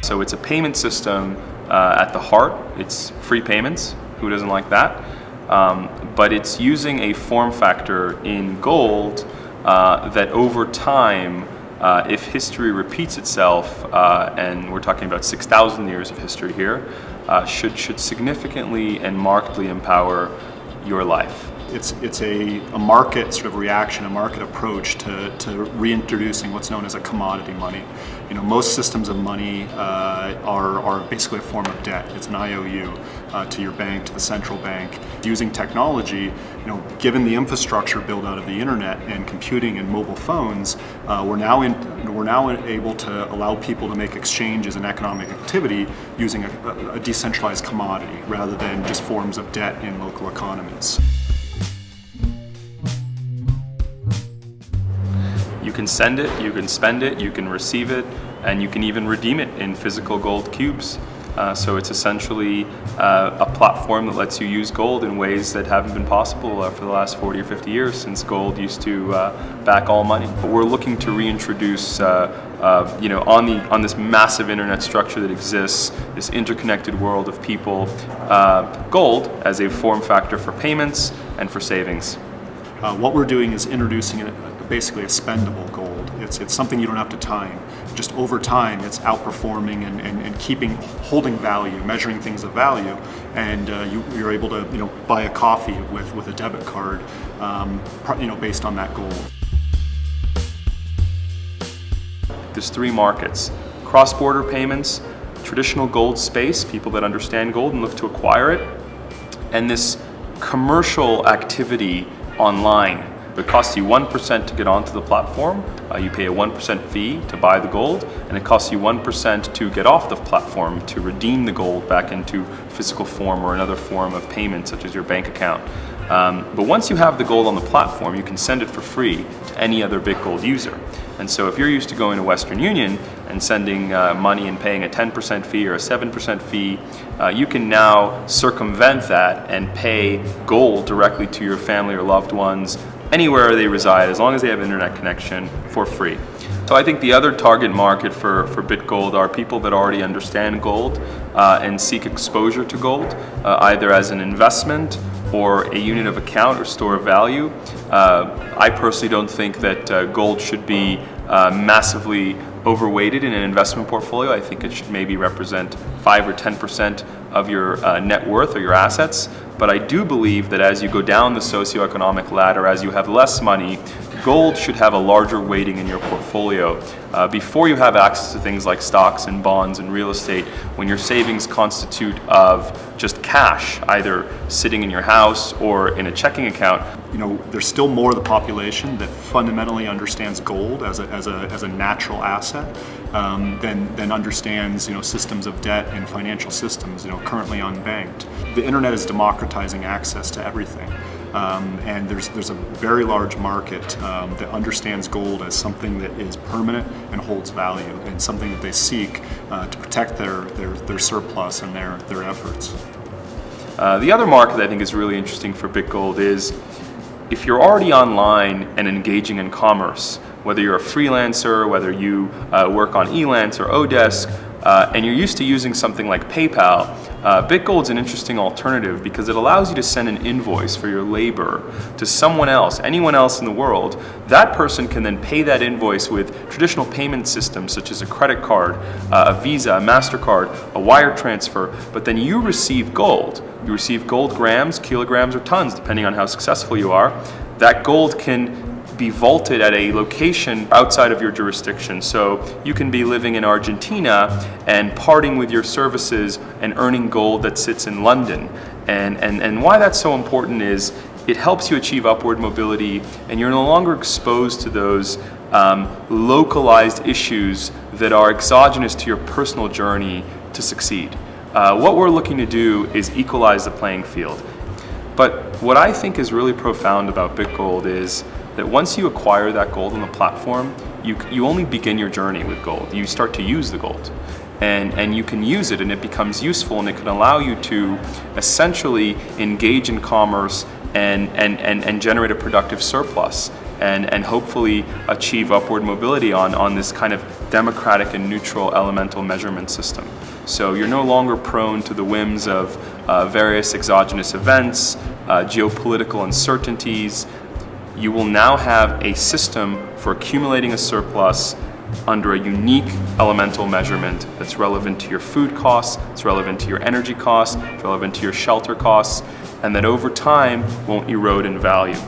So it's a payment system at the heart. It's free payments. Who doesn't like that? But it's using a form factor in gold that over time, if history repeats itself, and we're talking about 6,000 years of history here, should significantly and markedly empower your life. It's a market sort of reaction, a market approach to reintroducing what's known as a commodity money. You know, most systems of money are basically a form of debt. It's an IOU to your bank, to the central bank. Using technology, you know, given the infrastructure built out of the internet and computing and mobile phones, we're now able to allow people to make exchanges and economic activity using a decentralized commodity rather than just forms of debt in local economies. You can send it, you can spend it, you can receive it, and you can even redeem it in physical gold cubes. So it's essentially a platform that lets you use gold in ways that haven't been possible for the last 40 or 50 years, since gold used to back all money. But we're looking to reintroduce, you know, on this massive internet structure that exists, this interconnected world of people, gold as a form factor for payments and for savings. What we're doing is introducing basically a spendable gold. It's something you don't have to time. Just over time, it's outperforming and holding value, measuring things of value, and you're able to, you know, buy a coffee with a debit card, you know, based on that gold. There's three markets: cross-border payments, traditional gold space, people that understand gold and look to acquire it, and this commercial activity online. It costs you 1% to get onto the platform. You pay a 1% fee to buy the gold, and it costs you 1% to get off the platform to redeem the gold back into physical form or another form of payment, such as your bank account. But once you have the gold on the platform, you can send it for free to any other BitGold user. And so if you're used to going to Western Union and sending money and paying a 10% fee or a 7% fee, you can now circumvent that and pay gold directly to your family or loved ones anywhere they reside, as long as they have internet connection, for free. So I think the other target market for BitGold are people that already understand gold and seek exposure to gold, either as an investment or a unit of account or store of value. I personally don't think that gold should be massively overweighted in an investment portfolio. I think it should maybe represent 5 or 10% of your net worth or your assets. But I do believe that as you go down the socioeconomic ladder, as you have less money, gold should have a larger weighting in your portfolio before you have access to things like stocks and bonds and real estate, when your savings constitute of just cash, either sitting in your house or in a checking account. You know, there's still more of the population that fundamentally understands gold as a natural asset than understands, you know, systems of debt and financial systems, you know, currently unbanked. The internet is democratizing access to everything. And there's a very large market that understands gold as something that is permanent and holds value, and something that they seek to protect their surplus and their efforts. The other market that I think is really interesting for BitGold is if you're already online and engaging in commerce, whether you're a freelancer, whether you work on Elance or Odesk, and you're used to using something like PayPal, BitGold's an interesting alternative because it allows you to send an invoice for your labor to someone else, anyone else in the world. That person can then pay that invoice with traditional payment systems such as a credit card, a Visa, a MasterCard, a wire transfer, but then you receive gold. You receive gold grams, kilograms, or tons, depending on how successful you are. That gold can be vaulted at a location outside of your jurisdiction. So you can be living in Argentina and parting with your services and earning gold that sits in London. And why that's so important is it helps you achieve upward mobility, and you're no longer exposed to those localized issues that are exogenous to your personal journey to succeed. What we're looking to do is equalize the playing field. But what I think is really profound about BitGold is that once you acquire that gold on the platform, you only begin your journey with gold. You start to use the gold, and you can use it, and it becomes useful, and it can allow you to essentially engage in commerce and generate a productive surplus. and hopefully achieve upward mobility on this kind of democratic and neutral elemental measurement system. So you're no longer prone to the whims of various exogenous events, geopolitical uncertainties. You will now have a system for accumulating a surplus under a unique elemental measurement that's relevant to your food costs, it's relevant to your energy costs, it's relevant to your shelter costs, and that over time won't erode in value.